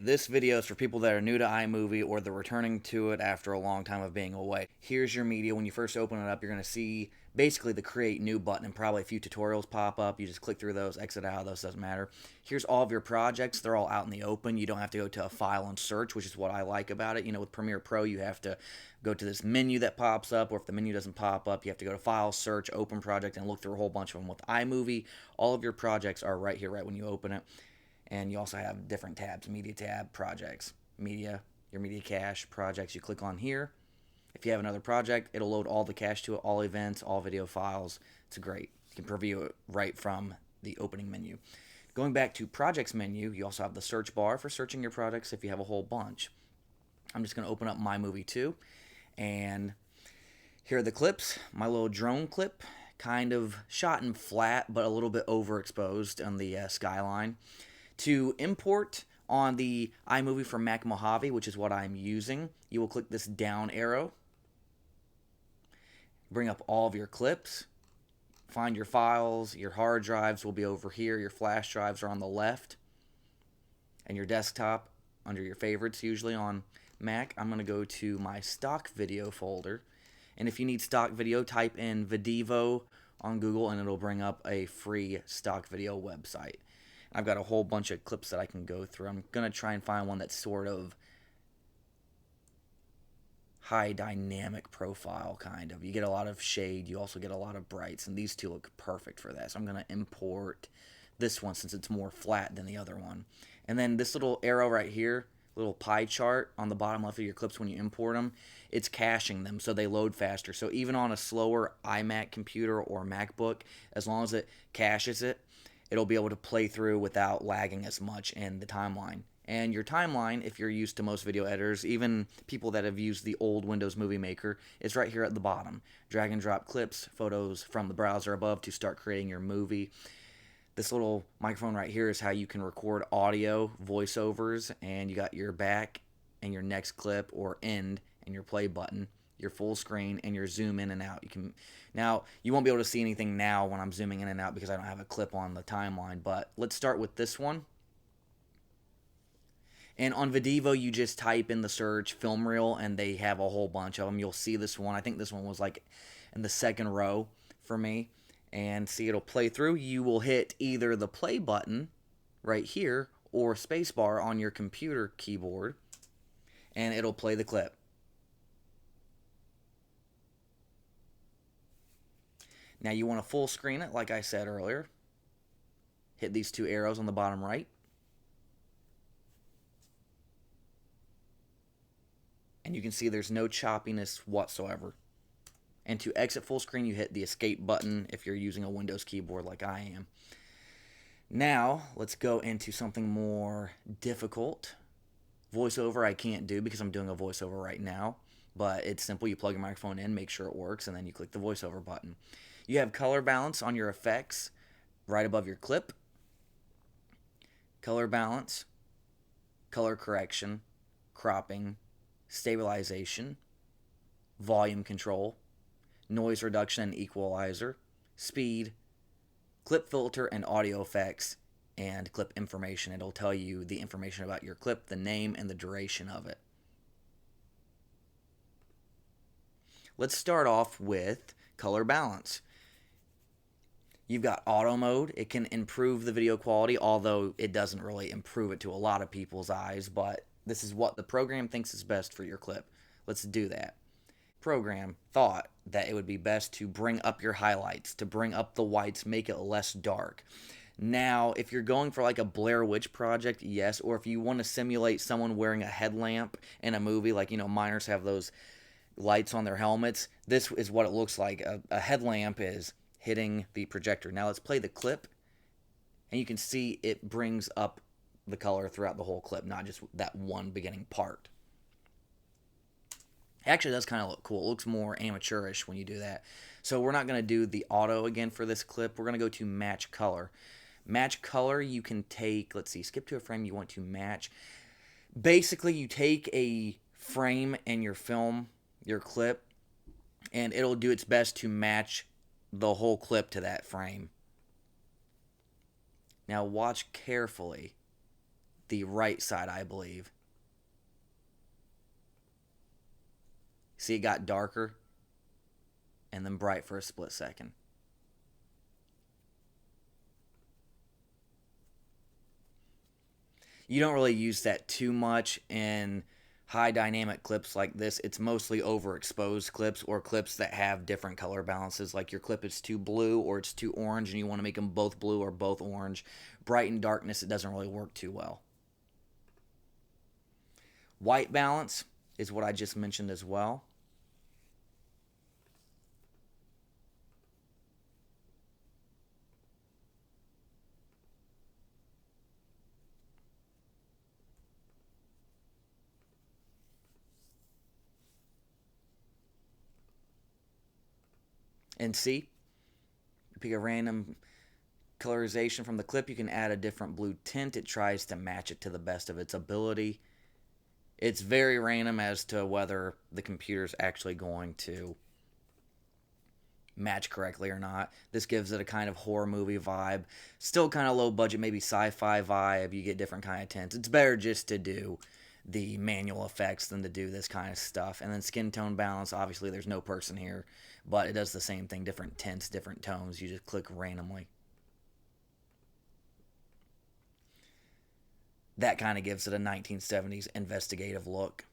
this video is for people that are new to iMovie or they're returning to it after a long time of being away. Here's your media. When you first open it up, you're going to see basically the Create New button and probably a few tutorials pop up. You just click through those, exit out of those, doesn't matter. Here's all of your projects. They're all out in the open. You don't have to go to a file and search, which is what I like about it. You know, with Premiere Pro, you have to go to this menu that pops up, or if the menu doesn't pop up, you have to go to File, Search, Open Project, and look through a whole bunch of them. With iMovie, all of your projects are right here, right when you open it. And you also have different tabs: Media tab, Projects, Media, your Media Cache, Projects. You click on here. If you have another project, it'll load all the cache to it, all events, all video files. It's great. You can preview it right from the opening menu. Going back to Projects menu, you also have the search bar for searching your projects if you have a whole bunch. I'm just going to open up My Movie 2, and here are the clips. My little drone clip, kind of shot in flat, but a little bit overexposed on the skyline. To import on the iMovie from Mac Mojave, which is what I'm using, you will click this down arrow, bring up all of your clips, find your files. Your hard drives will be over here, your flash drives are on the left, and your desktop under your favorites, usually on Mac. I'm going to go to my stock video folder, and if you need stock video, type in Videvo on Google and it'll bring up a free stock video website. I've got a whole bunch of clips that I can go through. I'm going to try and find one that's sort of high dynamic profile, kind of. You get a lot of shade. You also get a lot of brights, and these two look perfect for that. So I'm going to import this one since it's more flat than the other one. And then this little arrow right here, little pie chart on the bottom left of your clips when you import them, it's caching them so they load faster. So even on a slower iMac computer or MacBook, as long as it caches it, it'll be able to play through without lagging as much in the timeline. And your timeline, if you're used to most video editors, even people that have used the old Windows Movie Maker, is right here at the bottom. Drag and drop clips, photos from the browser above to start creating your movie. This little microphone right here is how you can record audio voiceovers, and you got your back and your next clip or end and your play button, your full screen, and your zoom in and out. Now, you won't be able to see anything now when I'm zooming in and out because I don't have a clip on the timeline, but let's start with this one. And on Videvo, you just type in the search film reel, and they have a whole bunch of them. You'll see this one. I think this one was like in the second row for me. And see, it'll play through. You will hit either the play button right here or spacebar on your computer keyboard, and it'll play the clip. Now you want to full screen it, like I said earlier. Hit these two arrows on the bottom right. And you can see there's no choppiness whatsoever. And to exit full screen, you hit the escape button if you're using a Windows keyboard like I am. Now, let's go into something more difficult. Voiceover I can't do because I'm doing a voiceover right now. But it's simple. You plug your microphone in, make sure it works, and then you click the voiceover button. You have color balance on your effects right above your clip. Color balance, color correction, cropping, stabilization, volume control, noise reduction and equalizer, speed, clip filter and audio effects, and clip information. It'll tell you the information about your clip, the name, and the duration of it. Let's start off with color balance. You've got auto mode. It can improve the video quality, although it doesn't really improve it to a lot of people's eyes, but this is what the program thinks is best for your clip. Let's do that. Program thought that it would be best to bring up your highlights, to bring up the whites, make it less dark. Now, if you're going for like a Blair Witch Project, yes, or if you want to simulate someone wearing a headlamp in a movie, like, miners have those lights on their helmets, this is what it looks like. A headlamp is hitting the projector. Now let's play the clip, and you can see it brings up the color throughout the whole clip, not just that one beginning part. It actually does kind of look cool. It looks more amateurish when you do that. So we're not going to do the auto again for this clip. We're going to go to match color. Match color, you can take, let's see, skip to a frame you want to match. Basically, you take a frame in your film, your clip, and it'll do its best to match the whole clip to that frame. Now watch carefully. the right side, I believe. See, it got darker and then bright for a split second. You don't really use that too much in high dynamic clips like this. It's mostly overexposed clips or clips that have different color balances, like your clip is too blue or it's too orange and you want to make them both blue or both orange. Bright and darkness, it doesn't really work too well. White balance is what I just mentioned as well. And see, pick a random colorization from the clip, you can add a different blue tint. It tries to match it to the best of its ability. It's very random as to whether the computer's actually going to match correctly or not. This gives it a kind of horror movie vibe. Still kind of low budget, maybe sci-fi vibe. You get different kind of tints. It's better just to do the manual effects than to do this kind of stuff. And then skin tone balance, obviously there's no person here, but it does the same thing. Different tints, different tones. You just click randomly. That kind of gives it a 1970s investigative look.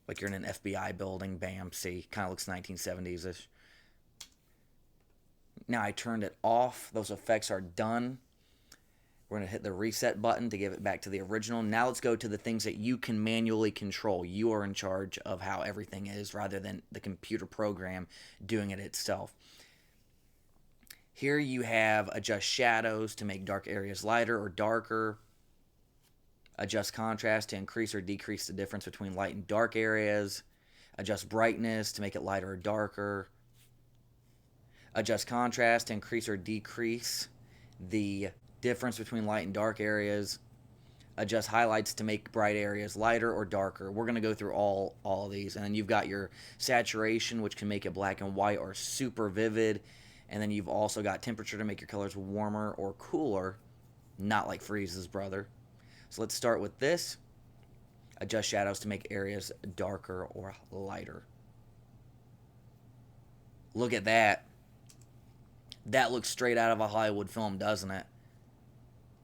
Like you're in an FBI building. Bam, see, kind of looks 1970s-ish. Now I turned it off. Those effects are done. We're going to hit the reset button to give it back to the original. Now let's go to the things that you can manually control. You are in charge of how everything is rather than the computer program doing it itself. Here you have adjust shadows to make dark areas lighter or darker. Adjust contrast to increase or decrease the difference between light and dark areas. Adjust brightness to make it lighter or darker. Adjust contrast to increase or decrease the difference between light and dark areas. Adjust highlights to make bright areas lighter or darker. We're going to go through all of these. And then you've got your saturation, which can make it black and white or super vivid. And then you've also got temperature to make your colors warmer or cooler. Not like Freeze's brother. So let's start with this. Adjust shadows to make areas darker or lighter. Look at that. That looks straight out of a Hollywood film, doesn't it?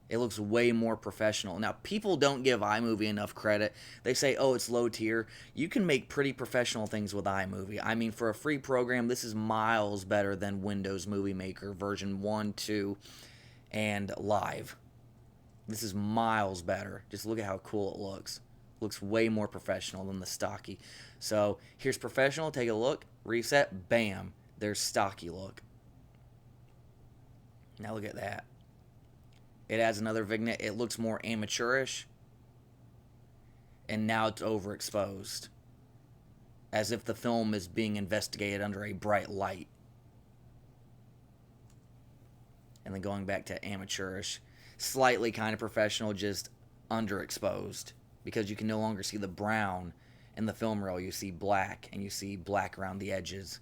It looks way more professional. Now, people don't give iMovie enough credit. They say, oh, it's low tier. You can make pretty professional things with iMovie. I mean, for a free program, this is miles better than Windows Movie Maker version 1, 2, and Live. This is miles better. Just look at how cool it looks. Looks way more professional than the stocky. So here's professional. Take a look. Reset. Bam. There's stocky look. Now look at that. It adds another vignette. It looks more amateurish. And now it's overexposed. As if the film is being investigated under a bright light. And then going back to amateurish. Slightly kind of professional, just underexposed. Because you can no longer see the brown in the film reel. You see black, and you see black around the edges.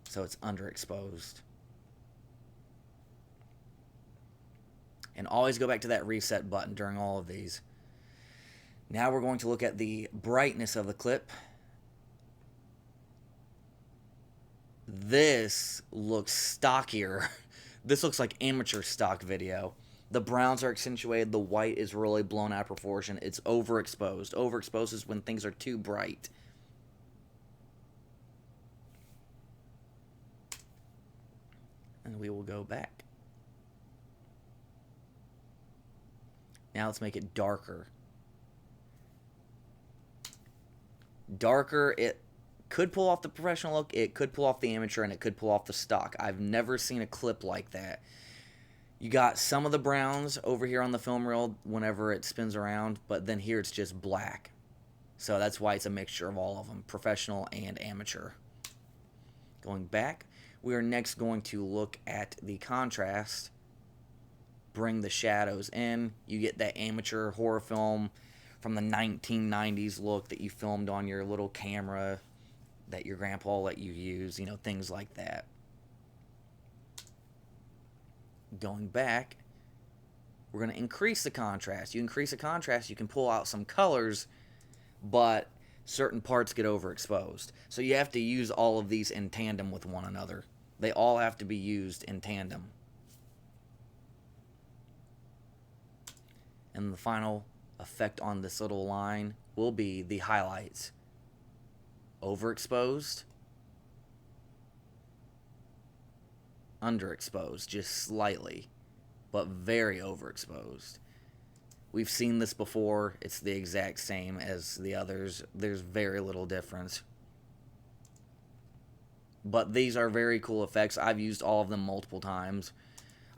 So it's underexposed. And always go back to that reset button during all of these. Now we're going to look at the brightness of the clip. This looks stockier. This looks like amateur stock video. The browns are accentuated. The white is really blown out of proportion. It's overexposed. Overexposed is when things are too bright. And we will go back. Now let's make it darker. Darker, it could pull off the professional look, it could pull off the amateur, and it could pull off the stock. I've never seen a clip like that. You got some of the browns over here on the film reel whenever it spins around, but then here it's just black. So that's why it's a mixture of all of them, professional and amateur. Going back, we are next going to look at the contrast. Bring the shadows in. You get that amateur horror film from the 1990s look that you filmed on your little camera that your grandpa let you use, you know, things like that. Going back, We're going to increase the contrast. You increase the contrast, you can pull out some colors, but certain parts get overexposed. So you have to use all of these in tandem with one another. They all have to be used in tandem. And the final effect on this little line will be the highlights. Overexposed, underexposed, just slightly, but very overexposed. We've seen this before. It's the exact same as the others. There's very little difference. But these are very cool effects. I've used all of them multiple times.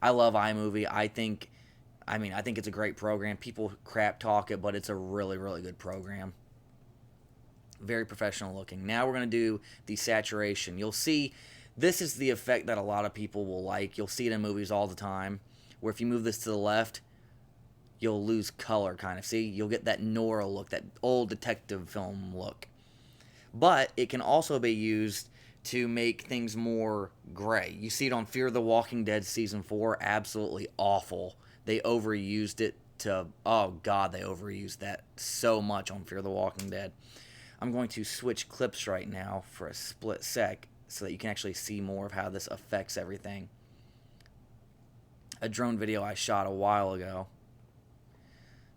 I love iMovie. I think it's a great program. People crap talk it, but it's a really, really good program. Very professional looking. Now we're going to do the saturation. You'll see this is the effect that a lot of people will like. You'll see it in movies all the time, where if you move this to the left, you'll lose color, kind of. See, you'll get that Noir look, that old detective film look. But it can also be used to make things more gray. You see it on Fear the Walking Dead Season 4, absolutely awful. They overused it to, oh God, they overused that so much on Fear the Walking Dead. I'm going to switch clips right now for a split sec so that you can actually see more of how this affects everything. A drone video I shot a while ago.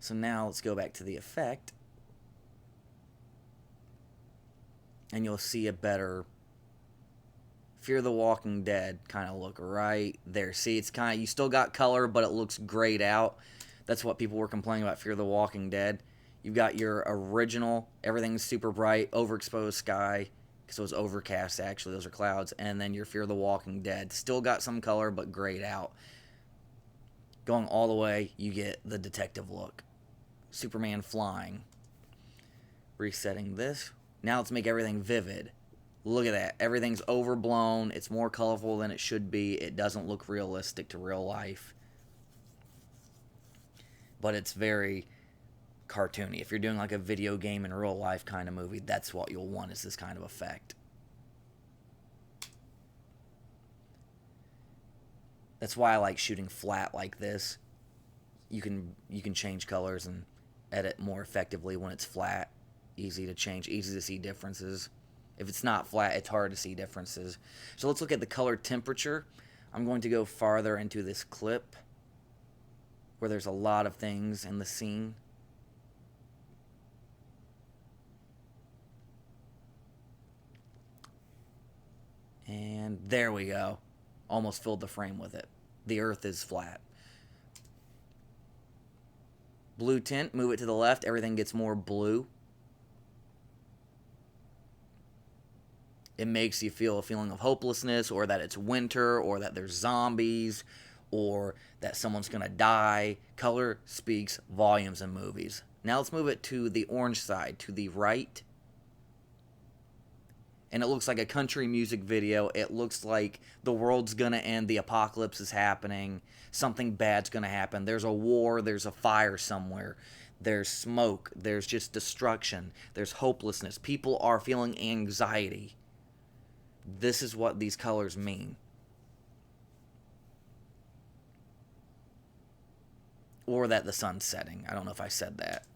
So now let's go back to the effect. And you'll see a better Fear the Walking Dead kind of look right there. See, it's kind of, you still got color, but it looks grayed out. That's what people were complaining about Fear the Walking Dead. You've got your original, everything's super bright, overexposed sky, because it was overcast actually, those are clouds, and then your Fear the Walking Dead. Still got some color, but grayed out. Going all the way, you get the detective look. Superman flying. Resetting this. Now let's make everything vivid. Look at that. Everything's overblown. It's more colorful than it should be. It doesn't look realistic to real life. But it's very cartoony. If you're doing like a video game in real life kind of movie, that's what you'll want, is this kind of effect. That's why I like shooting flat like this. You can change colors and edit more effectively when it's flat. Easy to change, easy to see differences. If it's not flat, it's hard to see differences. So let's look at the color temperature. I'm going to go farther into this clip where there's a lot of things in the scene. And there we go. Almost filled the frame with it. The earth is flat. Blue tint, move it to the left, everything gets more blue. It makes you feel a feeling of hopelessness, or that it's winter, or that there's zombies, or that someone's gonna die. Color speaks volumes in movies. Now let's move it to the orange side, to the right. And it looks like a country music video. It looks like the world's gonna end, the apocalypse is happening, something bad's gonna happen. There's a war, there's a fire somewhere. There's smoke, there's just destruction, there's hopelessness. People are feeling anxiety. This is what these colors mean. Or that the sun's setting. I don't know if I said that.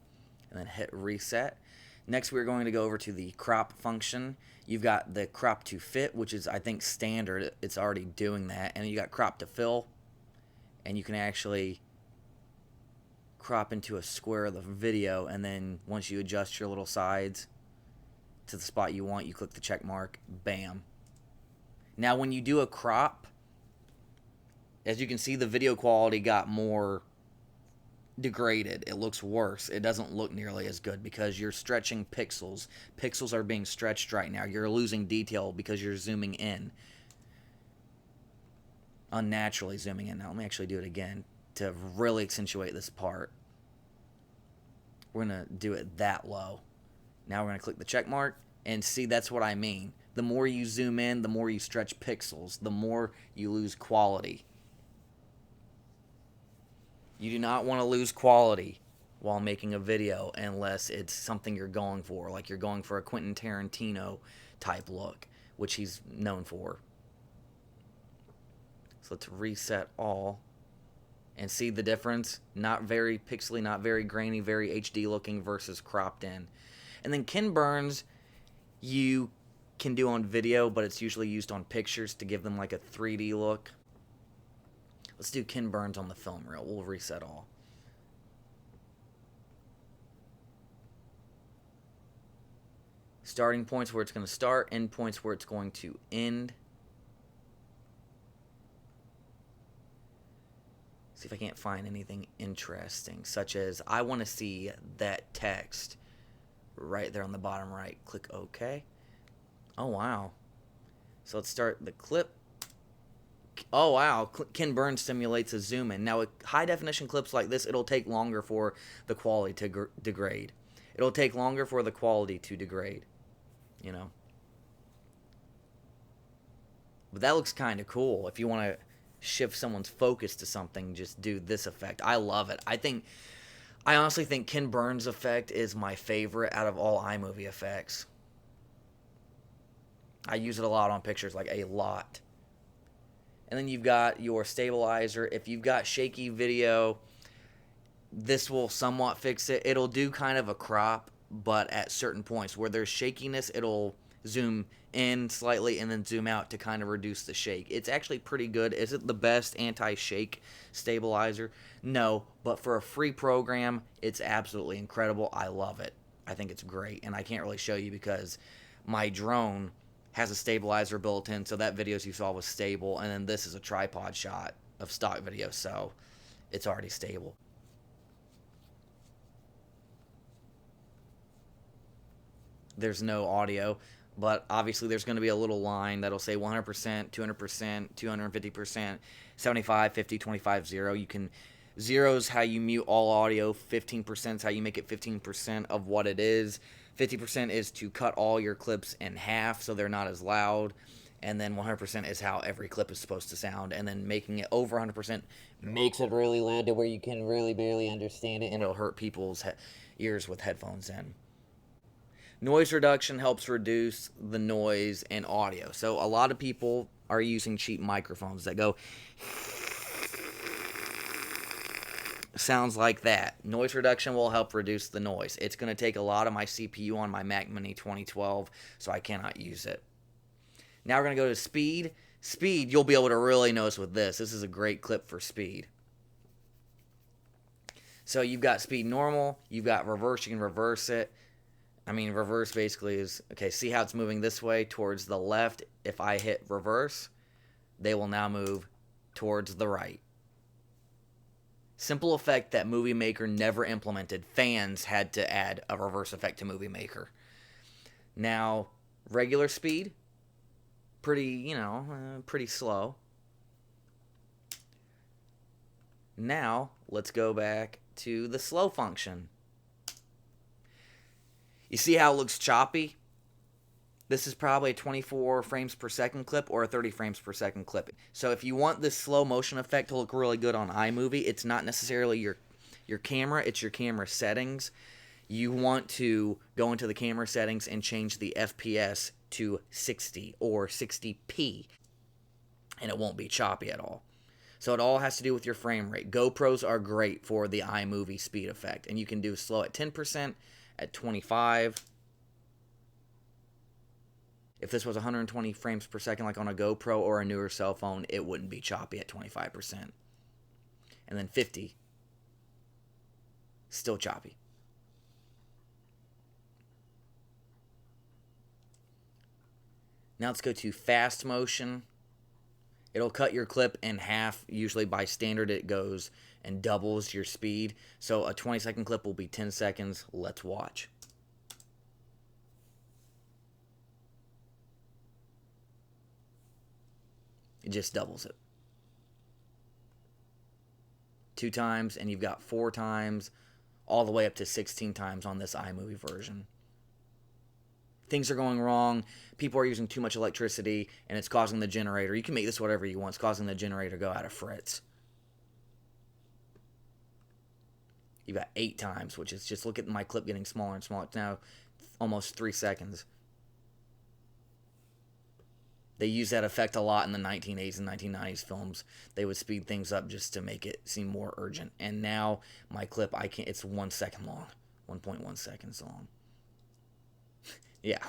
And then hit reset. Next, we're going to go over to the crop function. You've got the crop to fit, which is, I think, standard. It's already doing that. And then you got crop to fill. And you can actually crop into a square of the video. And then once you adjust your little sides to the spot you want, you click the check mark. Bam. Now, when you do a crop, as you can see, the video quality got more degraded. It looks worse. It doesn't look nearly as good because you're stretching pixels. Pixels are being stretched right now. You're losing detail because you're zooming in. Unnaturally zooming in. Now, let me actually do it again to really accentuate this part. We're going to do it that low. Now we're going to click the check mark and see, that's what I mean. The more you zoom in, the more you stretch pixels, the more you lose quality. You do not want to lose quality while making a video unless it's something you're going for, like you're going for a Quentin Tarantino type look, which he's known for. So let's reset all. And see the difference? Not very pixely, not very grainy, very HD looking versus cropped in. And then Ken Burns, you can do on video, but it's usually used on pictures to give them like a 3D look. Let's do Ken Burns on the film reel. We'll reset all. Starting points where it's going to start, end points where it's going to end. See if I can't find anything interesting, such as I want to see that text right there on the bottom right. Click OK. Oh, wow. So let's start the clip. Oh, wow. Ken Burns simulates a zoom in. Now, with high definition clips like this, it'll take longer for the quality to degrade. It'll take longer for the quality to degrade, you know. But that looks kind of cool. If you want to shift someone's focus to something, just do this effect. I love it. I honestly think Ken Burns' effect is my favorite out of all iMovie effects. I use it a lot on pictures, like a lot. And then you've got your stabilizer. If you've got shaky video, this will somewhat fix it. It'll do kind of a crop, but at certain points where there's shakiness, it'll zoom in slightly and then zoom out to kind of reduce the shake. It's actually pretty good. Is it the best anti-shake stabilizer? No, but for a free program, it's absolutely incredible. I love it. I think it's great, and I can't really show you because my drone has a stabilizer built in, so that videos you saw was stable, and then this is a tripod shot of stock video, so it's already stable. There's no audio, but obviously there's going to be a little line that'll say 100%, 200%, 250%, 75, 50, 25, 0. You can, 0 is how you mute all audio, 15% is how you make it 15% of what it is, 50% is to cut all your clips in half so they're not as loud, and then 100% is how every clip is supposed to sound, and then making it over 100% makes it really loud to where you can really barely understand it, and it'll hurt people's ears with headphones in. Noise reduction helps reduce the noise in audio. So a lot of people are using cheap microphones that go sounds like that. Noise reduction will help reduce the noise. It's going to take a lot of my CPU on my Mac Mini 2012, so I cannot use it. Now we're going to go to speed. Speed, you'll be able to really notice with this. This is a great clip for speed. So you've got speed normal, you've got reverse, you can reverse it. I mean, reverse basically is, okay, see how it's moving this way towards the left? If I hit reverse, they will now move towards the right. Simple effect that Movie Maker never implemented. Fans had to add a reverse effect to Movie Maker. Now, regular speed, pretty slow. Now, let's go back to the slow function. You see how it looks choppy? This is probably a 24 frames per second clip or a 30 frames per second clip. So if you want this slow motion effect to look really good on iMovie, it's not necessarily your camera, it's your camera settings. You want to go into the camera settings and change the FPS to 60 or 60p, and it won't be choppy at all. So it all has to do with your frame rate. GoPros are great for the iMovie speed effect, and you can do slow at 10%, at 25. If this was 120 frames per second like on a GoPro or a newer cell phone, it wouldn't be choppy at 25%. And then 50, still choppy. Now let's go to fast motion. It'll cut your clip in half. Usually by standard it goes and doubles your speed. So a 20-second clip will be 10 seconds. Let's watch. It just doubles it. 2 times, and you've got 4 times, all the way up to 16 times on this iMovie version. Things are going wrong. People are using too much electricity, and it's causing the generator. You can make this whatever you want. It's causing the generator to go out of frets. You've got 8 times, which is just, look at my clip getting smaller and smaller. It's now almost 3 seconds. They use that effect a lot in the 1980s and 1990s films. They would speed things up just to make it seem more urgent. And now my clip, I can't. It's 1 second long, 1.1 seconds long. Yeah.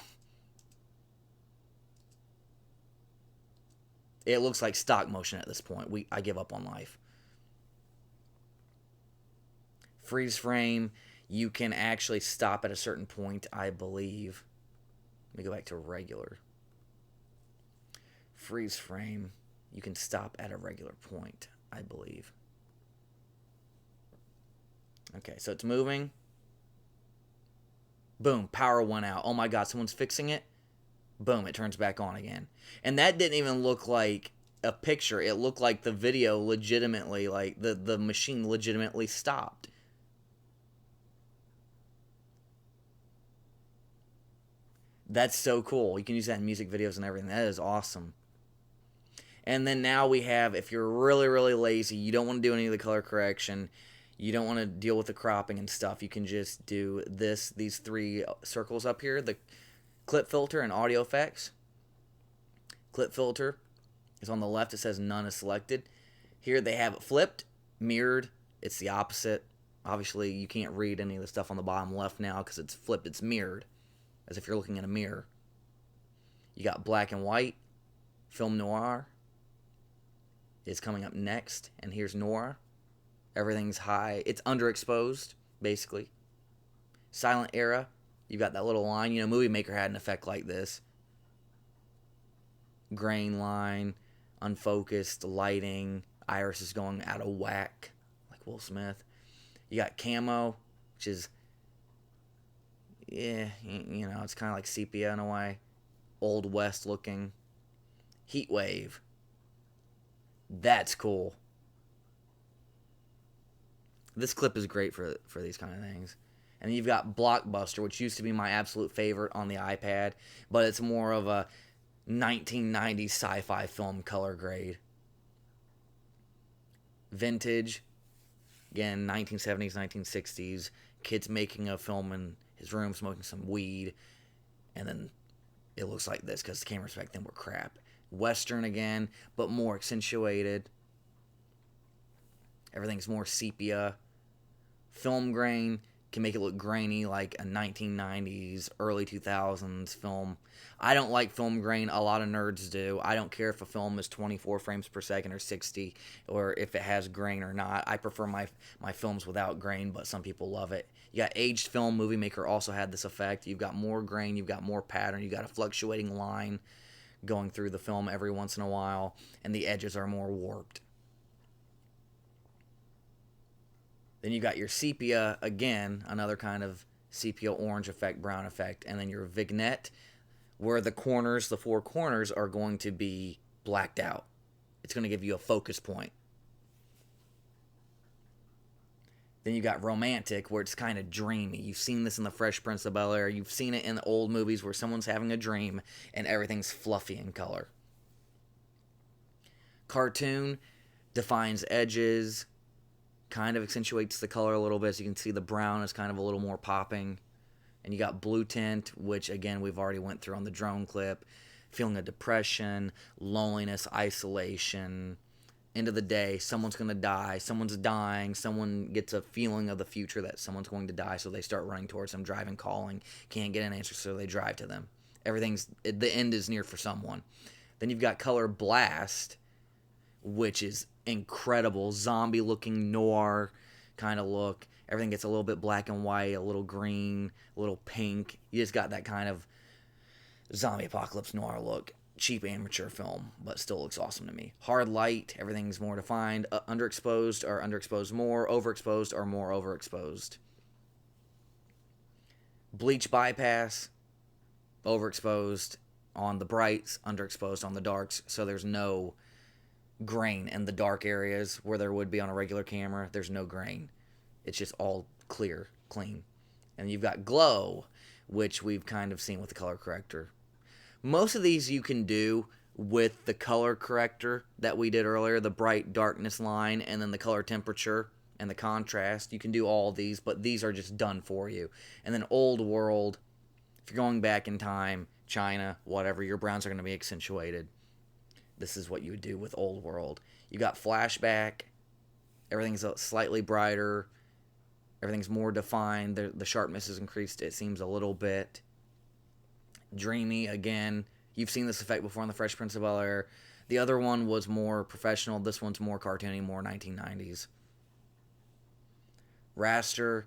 It looks like stop motion at this point. I give up on life. Freeze frame, you can actually stop at a certain point, I believe. Let me go back to regular. Freeze frame, you can stop at a regular point, I believe. Okay, so it's moving. Boom, power went out. Oh my god, someone's fixing it. Boom, it turns back on again. And that didn't even look like a picture. It looked like the video legitimately, like the machine legitimately stopped. That's so cool. You can use that in music videos and everything. That is awesome. And then now we have, if you're really, really lazy, you don't want to do any of the color correction, you don't want to deal with the cropping and stuff, you can just do these three circles up here, the clip filter and audio effects. Clip filter is on the left. It says none is selected. Here they have it flipped, mirrored. It's the opposite. Obviously, you can't read any of the stuff on the bottom left now because it's flipped. It's mirrored, as if you're looking in a mirror. You got black and white. Film noir is coming up next, and here's noir. Everything's high. It's underexposed, basically. Silent era. You've got that little line. You know, Movie Maker had an effect like this. Grain line, unfocused, lighting, iris is going out of whack, like Will Smith. You got camo, which is, yeah, you know, it's kind of like sepia in a way. Old West looking. Heat wave. That's cool. This clip is great for these kind of things. And then you've got Blockbuster, which used to be my absolute favorite on the iPad, but it's more of a 1990s sci-fi film color grade. Vintage, again, 1970s, 1960s, kids making a film in his room, smoking some weed, and then it looks like this because the cameras back then were crap. Western again, but more accentuated. Everything's more sepia. Film grain can make it look grainy like a 1990s, early 2000s film. I don't like film grain. A lot of nerds do. I don't care if a film is 24 frames per second or 60, or if it has grain or not. I prefer my films without grain, but some people love it. You got aged film. Movie Maker also had this effect. You've got more grain. You've got more pattern. You've got a fluctuating line going through the film every once in a while, and the edges are more warped. Then you got your sepia, again, another kind of sepia orange effect, brown effect, and then your vignette, where the corners, the four corners, are going to be blacked out. It's going to give you a focus point. Then you got romantic, where it's kind of dreamy. You've seen this in The Fresh Prince of Bel-Air. You've seen it in the old movies where someone's having a dream and everything's fluffy in color. Cartoon defines edges, kind of accentuates the color a little bit, so you can see the brown is kind of a little more popping. And you got blue tint, which again we've already went through on the drone clip. Feeling of depression, loneliness, isolation. End of the day, someone's going to die, someone's dying, someone gets a feeling of the future that someone's going to die, so they start running towards them, driving, calling, can't get an answer, so they drive to them. The end is near for someone. Then you've got color blast, which is incredible, zombie looking noir kind of look. Everything gets a little bit black and white, a little green, a little pink. You just got that kind of zombie apocalypse noir look. Cheap amateur film, but still looks awesome to me. Hard light, everything's more defined. Underexposed or underexposed more, overexposed or more overexposed. Bleach bypass, overexposed on the brights, underexposed on the darks, so there's no grain in the dark areas where there would be on a regular camera. There's no grain. It's just all clear, clean. And you've got glow, which we've kind of seen with the color corrector. Most of these you can do with the color corrector that we did earlier, the bright darkness line, and then the color temperature and the contrast. You can do all of these, but these are just done for you. And then old world, if you're going back in time, China, whatever, your browns are going to be accentuated. this is what you would do with Old World. You got flashback, everything's slightly brighter, everything's more defined, the sharpness is increased, it seems, a little bit. Dreamy, again, you've seen this effect before in The Fresh Prince of Bel-Air. The other one was more professional, this one's more cartoony, more 1990s. Raster,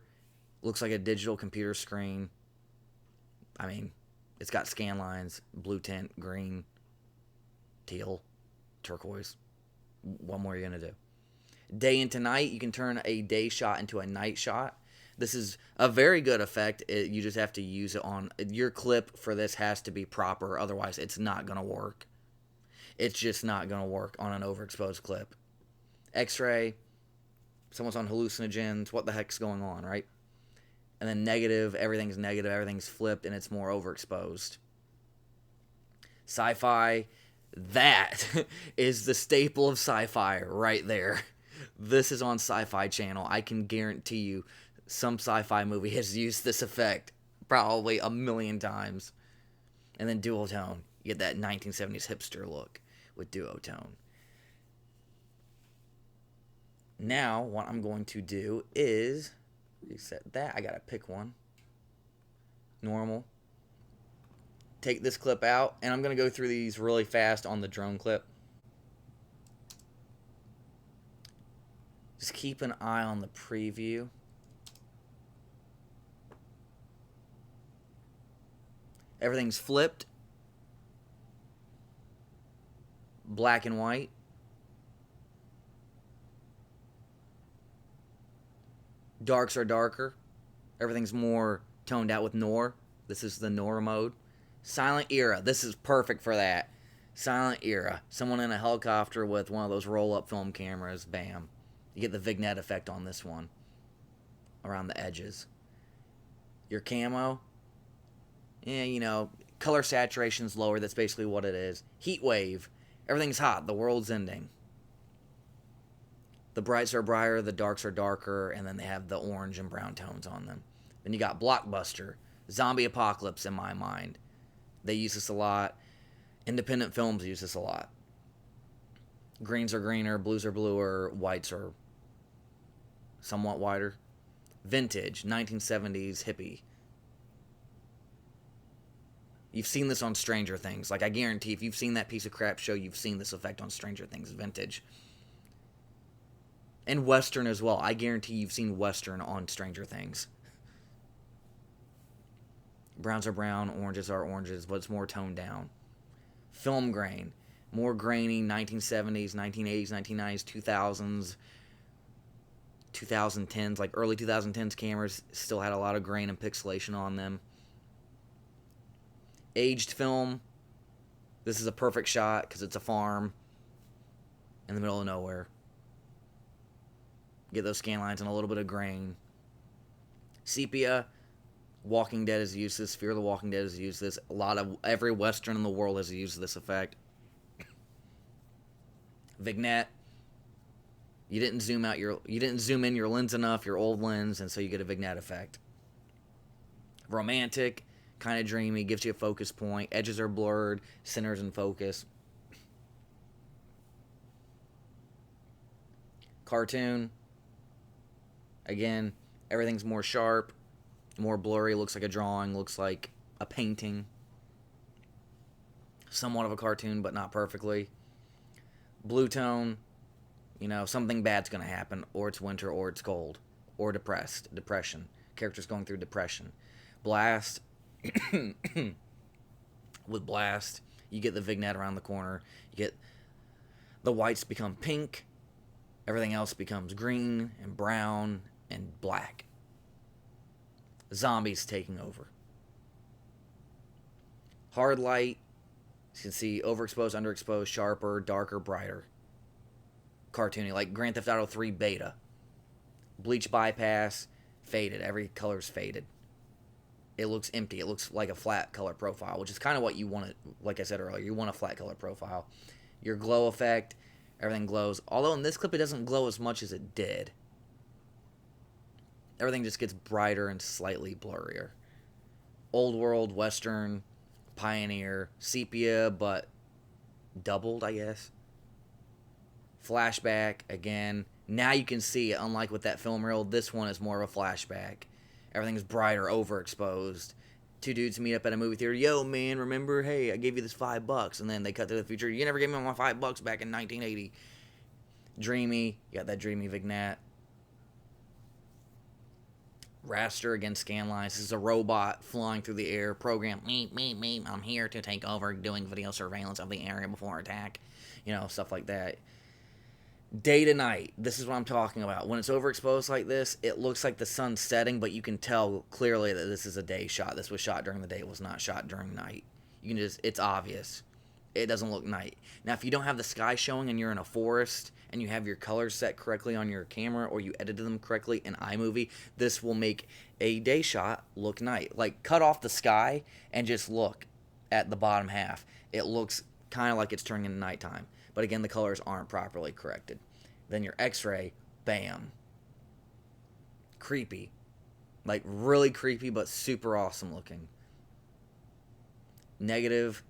looks like a digital computer screen. I mean, it's got scan lines, blue tint, green, teal, turquoise. What more are you going to do? Day into night, you can turn a day shot into a night shot. This is a very good effect. You just have to use it on... Your clip for this has to be proper, otherwise it's not going to work. It's just not going to work on an overexposed clip. X-ray, someone's on hallucinogens, what the heck's going on, right? And then negative, everything's flipped, and it's more overexposed. Sci-Fi, that is the staple of Sci-Fi right there. This is on Sci-Fi Channel. I can guarantee you some Sci-Fi movie has used this effect probably a million times. And then duotone, you get that 1970s hipster look with duotone. Now, what I'm going to do is reset that. I gotta pick one. Normal. Take this clip out, and I'm gonna go through these really fast on the drone clip. Just keep an eye on the preview. Everything's flipped. Black and white. Darks are darker. Everything's more toned out with Noir. This is the Noir mode. Silent era. This is perfect for that. Silent era. Someone in a helicopter with one of those roll-up film cameras. Bam. You get the vignette effect on this one. Around the edges. Your camo. Yeah, you know, color saturation's lower. That's basically what it is. Heat wave. Everything's hot. The world's ending. The brights are brighter, the darks are darker, and then they have the orange and brown tones on them. Then you got Blockbuster. Zombie apocalypse, in my mind. They use this a lot. Independent films use this a lot. Greens are greener, blues are bluer, whites are somewhat whiter. Vintage, 1970s hippie. You've seen this on Stranger Things. Like, I guarantee if you've seen that piece of crap show, you've seen this effect on Stranger Things. Vintage. And Western as well. I guarantee you've seen Western on Stranger Things. Browns are brown, oranges are oranges, but it's more toned down. Film grain. More grainy, 1970s, 1980s, 1990s, 2000s, 2010s. Like early 2010s cameras still had a lot of grain and pixelation on them. Aged film. This is a perfect shot because it's a farm in the middle of nowhere. Get those scan lines and a little bit of grain. Sepia, Walking Dead has used this. Fear the Walking Dead has used this. Every Western in the world has used this effect. Vignette. You didn't zoom in your lens enough, your old lens, and so you get a vignette effect. Romantic, kind of dreamy, gives you a focus point. Edges are blurred, centers in focus. Cartoon. Again, everything's more sharp, more blurry, looks like a drawing, looks like a painting. Somewhat of a cartoon, but not perfectly. Blue tone, you know, something bad's going to happen, or it's winter, or it's cold, or depression. Characters going through depression. Blast, with blast, you get the vignette around the corner. You get the whites become pink, everything else becomes green and brown and black. Zombies taking over. Hard light. You can see overexposed, underexposed, sharper, darker, brighter. Cartoony, like Grand Theft Auto 3 beta. Bleach bypass, faded. Every color's faded. It looks empty. It looks like a flat color profile, which is kind of what you want. Like I said earlier, you want a flat color profile. Your glow effect, everything glows. Although in this clip it doesn't glow as much as it did. Everything just gets brighter and slightly blurrier. Old world, Western, Pioneer, sepia, but doubled, I guess. Flashback again. Now you can see it. Unlike with that film reel, this one is more of a flashback. Everything's brighter, overexposed. Two dudes meet up at a movie theater. Yo, man, remember? Hey, I gave you this $5, and then they cut to the future. You never gave me my $5 back in 1980. Dreamy. You got that dreamy vignette. Raster against scan lines. This is a robot flying through the air. Program, me. I'm here to take over doing video surveillance of the area before attack. Stuff like that. Day to night. This is what I'm talking about. When it's overexposed like this, it looks like the sun's setting, but you can tell clearly that this is a day shot. This was shot during the day. It was not shot during night. It's obvious. It doesn't look night. Now, if you don't have the sky showing and you're in a forest and you have your colors set correctly on your camera or you edited them correctly in iMovie, this will make a day shot look night. Like, cut off the sky and just look at the bottom half. It looks kind of like it's turning into nighttime. But again, the colors aren't properly corrected. Then your X-ray, bam. Creepy. Like, really creepy, but super awesome looking. Negative,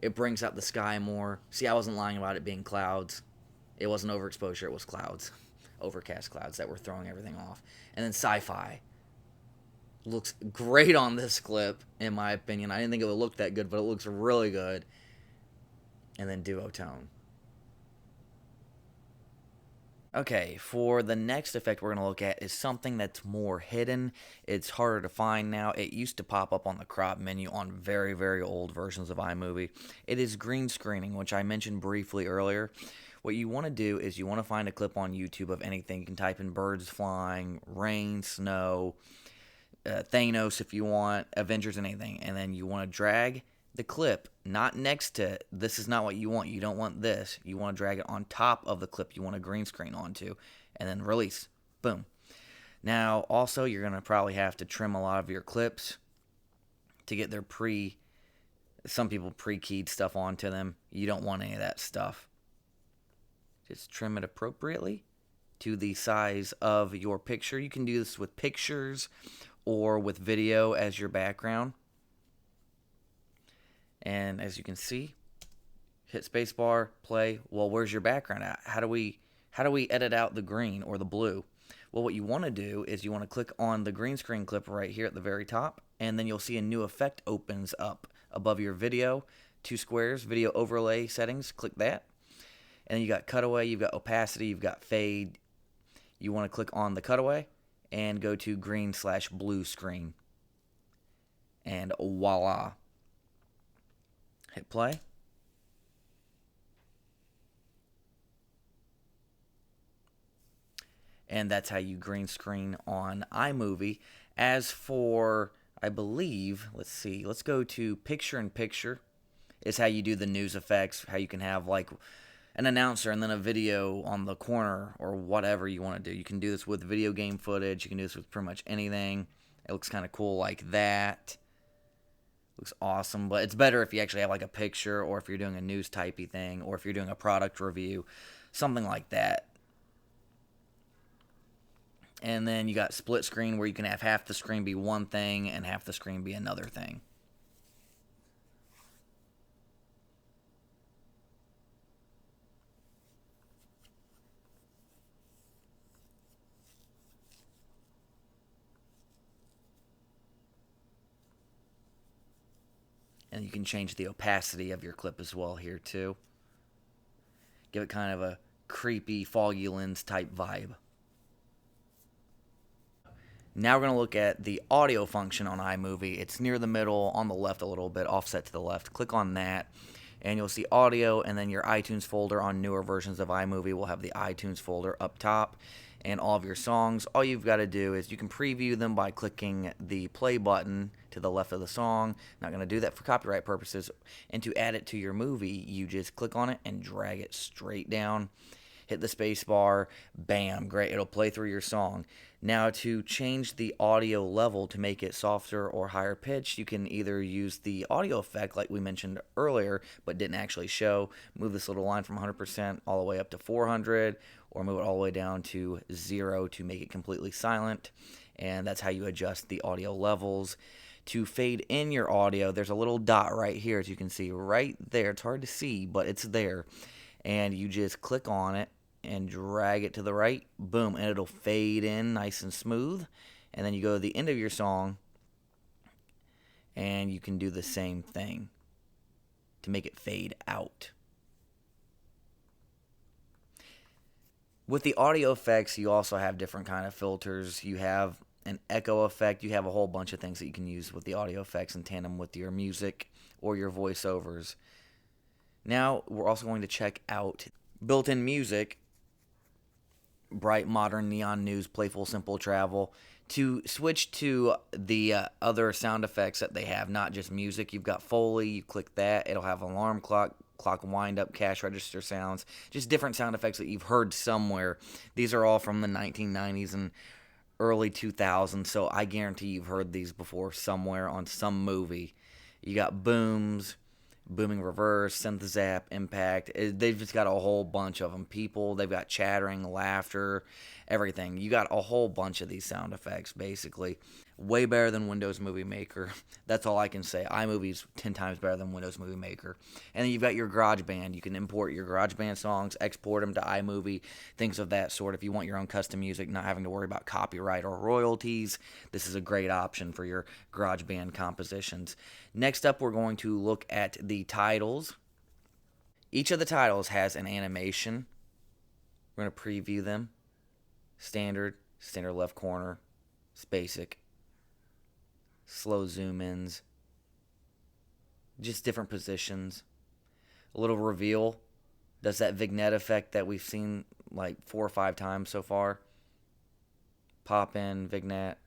it brings out the sky more. See, I wasn't lying about it being clouds. It wasn't overexposure, it was clouds. Overcast clouds that were throwing everything off. And then Sci-Fi. Looks great on this clip, in my opinion. I didn't think it would look that good, but it looks really good. And then Duotone. Okay, for the next effect we're going to look at is something that's more hidden. It's harder to find now. It used to pop up on the crop menu on very, very old versions of iMovie. It is green screening, which I mentioned briefly earlier. What you want to do is you want to find a clip on YouTube of anything. You can type in birds flying, rain, snow, Thanos if you want, Avengers, anything. And then you want to drag the clip not next to it. This is not what you want. You don't want this. You want to drag it on top of the clip you want to green screen onto, and then release. Boom. Now, also, you're going to probably have to trim a lot of your clips to get their some people pre-keyed stuff onto them. You don't want any of that stuff. Just trim it appropriately to the size of your picture. You can do this with pictures or with video as your background. And as you can see, hit spacebar, play. Well, where's your background at? How do we edit out the green or the blue? Well, what you want to do is you want to click on the green screen clip right here at the very top, and then you'll see a new effect opens up above your video. 2 squares, video overlay settings. Click that. And then you got cutaway, you've got opacity, you've got fade. You want to click on the cutaway and go to green/blue screen. And voila. Hit play. And that's how you green screen on iMovie. As for, I believe, let's go to picture-in-picture. Is how you do the news effects, how you can have like an announcer and then a video on the corner or whatever you want to do. You can do this with video game footage. You can do this with pretty much anything. It looks kind of cool like that. Looks awesome, but it's better if you actually have like a picture, or if you're doing a news typey thing, or if you're doing a product review, something like that. And then you got split screen, where you can have half the screen be one thing and half the screen be another thing. And you can change the opacity of your clip as well here too. Give it kind of a creepy, foggy lens type vibe. Now we're going to look at the audio function on iMovie. It's near the middle, on the left a little bit, offset to the left. Click on that, and you'll see audio, and then your iTunes folder on newer versions of iMovie will have the iTunes folder up top, and all of your songs. All you've got to do is you can preview them by clicking the play button to the left of the song. Not going to do that for copyright purposes. And to add it to your movie, you just click on it and drag it straight down. Hit the space bar, bam, great, it'll play through your song. Now to change the audio level to make it softer or higher pitched, you can either use the audio effect like we mentioned earlier but didn't actually show. Move this little line from 100% all the way up to 400, or move it all the way down to 0 to make it completely silent. And that's how you adjust the audio levels. To fade in your audio, there's a little dot right here, as you can see right there. It's hard to see, but it's there. And you just click on it and drag it to the right, boom, and it'll fade in nice and smooth. And then you go to the end of your song, and you can do the same thing to make it fade out. With the audio effects, you also have different kind of filters. You have an echo effect. You have a whole bunch of things that you can use with the audio effects in tandem with your music or your voiceovers. Now, we're also going to check out built-in music, bright, modern, neon news, playful, simple travel. To switch to the other sound effects that they have, not just music, you've got Foley, you click that, it'll have alarm clock, clock wind up, cash register sounds, just different sound effects that you've heard somewhere. These are all from the 1990s and early 2000s, so I guarantee you've heard these before somewhere on some movie. You got booms, booming reverse, synth zap, impact. They've just got a whole bunch of them. People, they've got chattering, laughter, everything. You got a whole bunch of these sound effects, basically. Way better than Windows Movie Maker. That's all I can say. iMovie's 10 times better than Windows Movie Maker. And then you've got your GarageBand. You can import your GarageBand songs, export them to iMovie, things of that sort. If you want your own custom music, not having to worry about copyright or royalties, this is a great option for your GarageBand compositions. Next up, we're going to look at the titles. Each of the titles has an animation. We're going to preview them. Standard, standard left corner, basic, slow zoom-ins, just different positions. A little reveal. Does that vignette effect that we've seen like 4 or 5 times so far. Pop in, vignette.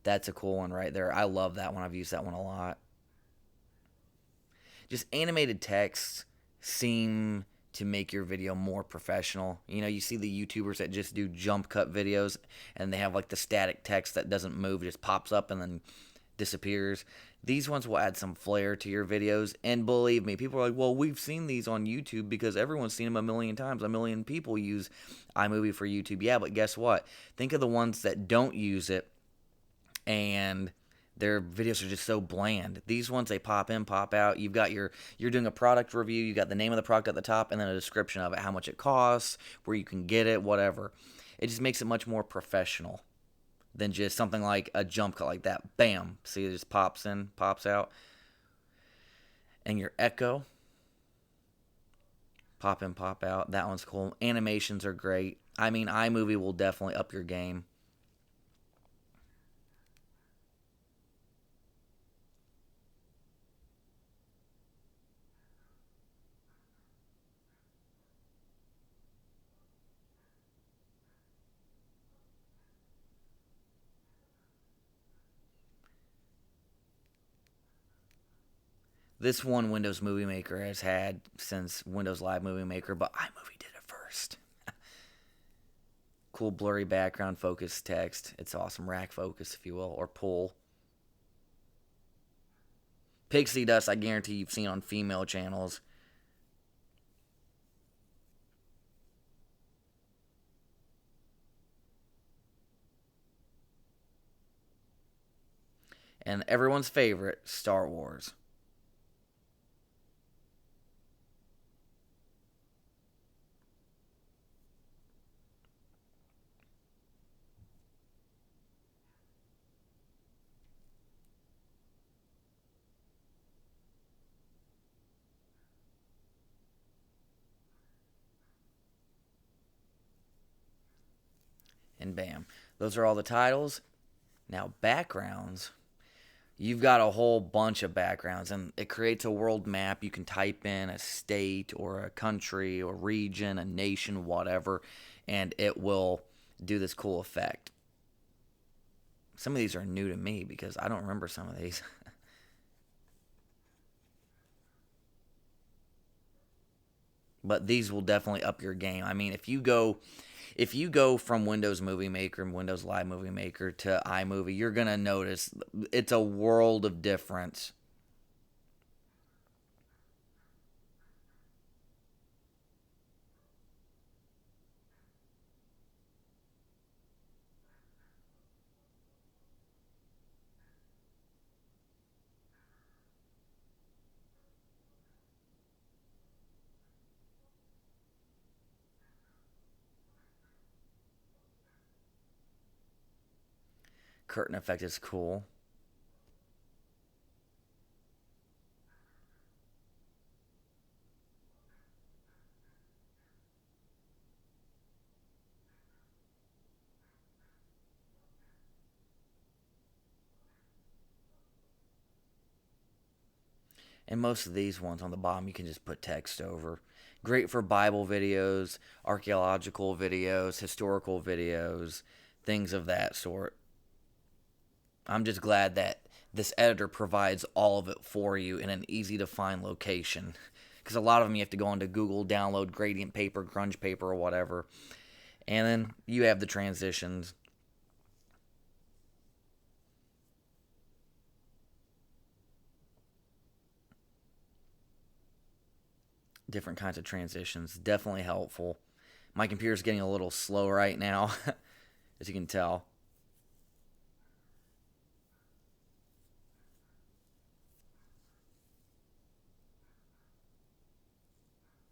That's a cool one right there. I love that one. I've used that one a lot. Just animated text seem to make your video more professional. You know, you see the YouTubers that just do jump cut videos and they have like the static text that doesn't move, it just pops up and then disappears. These ones will add some flair to your videos, and believe me, people are like, well, we've seen these on YouTube because everyone's seen them a million times. A million people use iMovie for YouTube. Yeah, but guess what? Think of the ones that don't use it and their videos are just so bland. These ones, they pop in, pop out. You're doing a product review. You got the name of the product at the top and then a description of it, how much it costs, where you can get it, whatever. It just makes it much more professional than just something like a jump cut like that. Bam. See, it just pops in, pops out. And your echo. Pop in, pop out. That one's cool. Animations are great. I mean, iMovie will definitely up your game. This one Windows Movie Maker has had since Windows Live Movie Maker, but iMovie did it first. Cool blurry background, focus text. It's awesome. Rack focus, if you will, or pull. Pixie dust, I guarantee you've seen on female channels. And everyone's favorite, Star Wars. And bam. Those are all the titles. Now, backgrounds. You've got a whole bunch of backgrounds, and it creates a world map. You can type in a state or a country or region, a nation, whatever, and it will do this cool effect. Some of these are new to me because I don't remember some of these. But these will definitely up your game. I mean, if you go from Windows Movie Maker and Windows Live Movie Maker to iMovie, you're going to notice it's a world of difference. curtain effect is cool. And most of these ones on the bottom, you can just put text over. Great for Bible videos, archaeological videos, historical videos, things of that sort. I'm just glad that this editor provides all of it for you in an easy to find location. Because a lot of them you have to go into Google, download gradient paper, grunge paper, or whatever. And then you have the transitions. Different kinds of transitions. Definitely helpful. My computer's getting a little slow right now, as you can tell.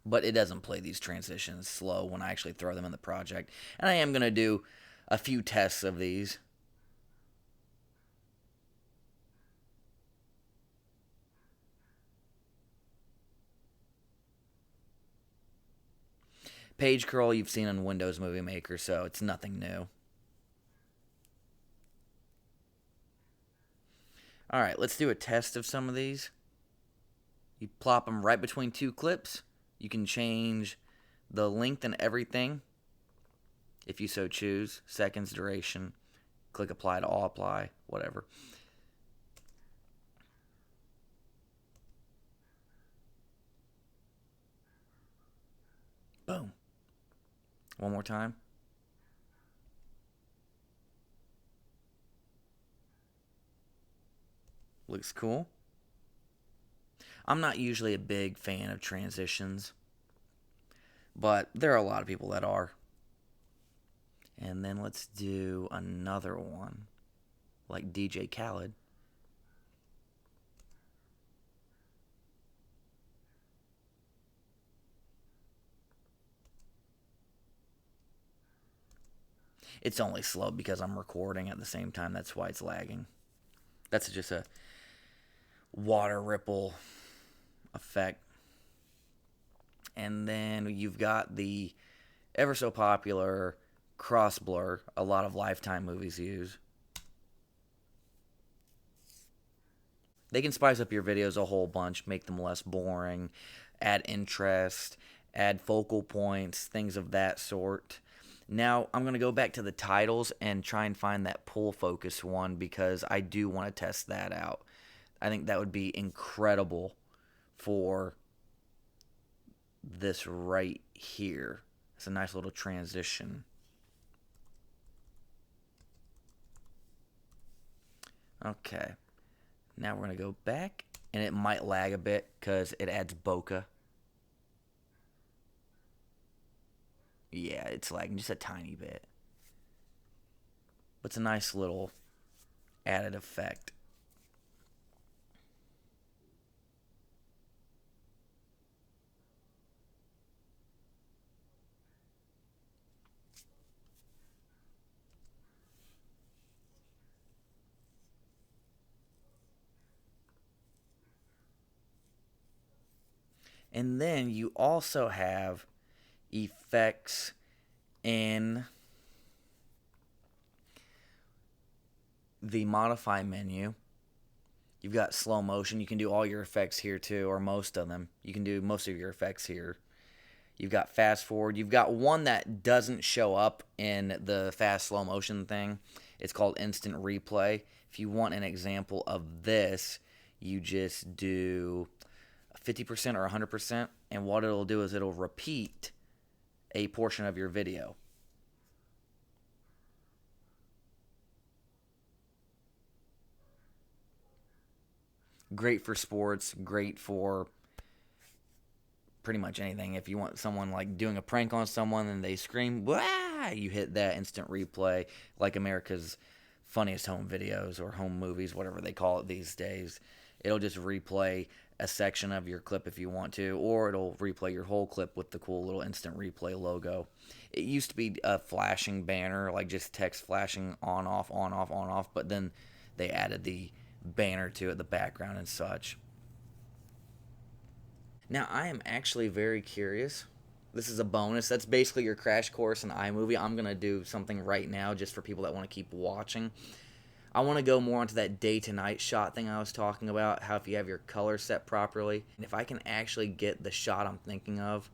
But it doesn't play these transitions slow when I actually throw them in the project. And I am going to do a few tests of these. Page curl you've seen on Windows Movie Maker, so it's nothing new. Alright, let's do a test of some of these. You plop them right between two clips. You can change the length and everything if you so choose. Seconds, duration. Click apply to all apply, whatever. Boom. One more time. Looks cool. I'm not usually a big fan of transitions, but there are a lot of people that are. And then let's do another one, like DJ Khaled. It's only slow because I'm recording at the same time. That's why it's lagging. That's just a water ripple effect. And then you've got the ever so popular cross blur, a lot of Lifetime movies use. They can spice up your videos a whole bunch, make them less boring, add interest, add focal points, things of that sort. Now, I'm going to go back to the titles and try and find that pull focus one because I do want to test that out. I think that would be incredible for this right here. It's a nice little transition. Okay. Now we're going to go back, and it might lag a bit because it adds bokeh. Yeah, it's lagging just a tiny bit. But it's a nice little added effect. And then you also have effects in the modify menu. You've got slow motion. You can do all your effects here too, or most of them. You can do most of your effects here. You've got fast forward. You've got one that doesn't show up in the fast slow motion thing. It's called instant replay. If you want an example of this, you just do 50% or 100%, and what it'll do is it'll repeat a portion of your video. Great for sports, great for pretty much anything. If you want someone like doing a prank on someone and they scream, "Wah!" You hit that instant replay, like America's Funniest Home Videos or home movies, whatever they call it these days. It'll just replay a section of your clip if you want to, or it'll replay your whole clip with the cool little instant replay logo. It used to be a flashing banner, like just text flashing on, off, on, off, on, off, but then they added the banner to it, the background and such. Now, I am actually very curious. This is a bonus. That's basically your crash course in iMovie. I'm going to do something right now just for people that want to keep watching. I want to go more onto that day to night shot thing I was talking about, how if you have your color set properly, and if I can actually get the shot I'm thinking of.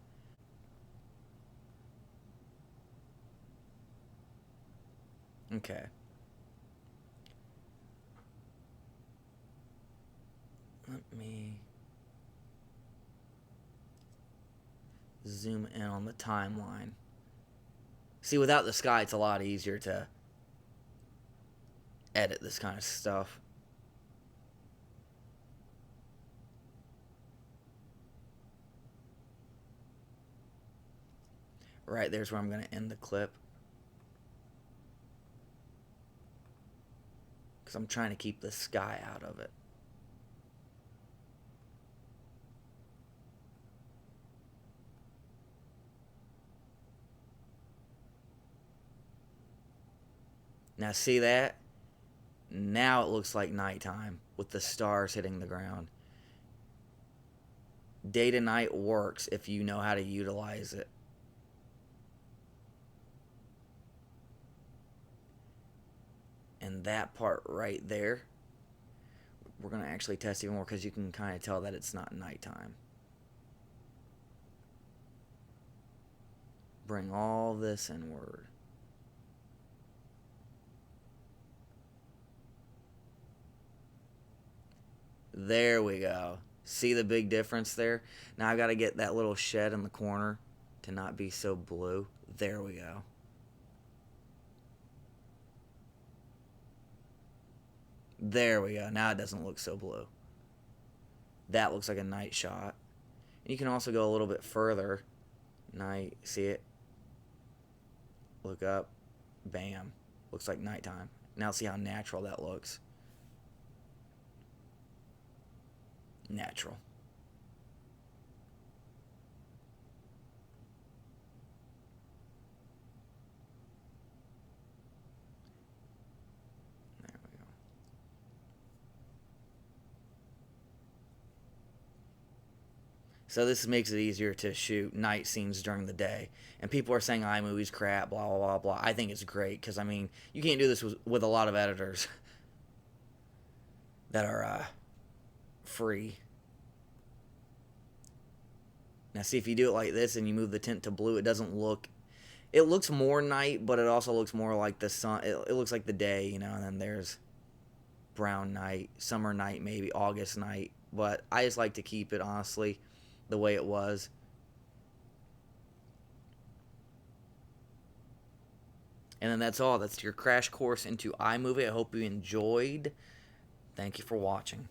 Okay. Let me zoom in on the timeline. See, without the sky, it's a lot easier to edit this kind of stuff. Right there's where I'm going to end the clip, because I'm trying to keep the sky out of it. Now see that? Now it looks like nighttime with the stars hitting the ground. Day to night works if you know how to utilize it. And that part right there, we're going to actually test even more because you can kind of tell that it's not nighttime. Bring all this inward. There we go. See the big difference there? Now I got to get that little shed in the corner to not be so blue. There we go. There we go. Now it doesn't look so blue. That looks like a night shot. And you can also go a little bit further. Night. See it? Look up. Bam. Looks like nighttime. Now see how natural that looks. Natural. There we go. So this makes it easier to shoot night scenes during the day. And people are saying iMovie's crap, blah, blah, blah, blah. I think it's great because, I mean, you can't do this with a lot of editors that are free. Now see, if you do it like this and you move the tint to blue, it doesn't look, it looks more night, but it also looks more like the sun. It looks like the day, you know, and then there's brown night, summer night, maybe August night. But I just like to keep it, honestly, the way it was. And then that's all. That's your crash course into iMovie. I hope you enjoyed. Thank you for watching.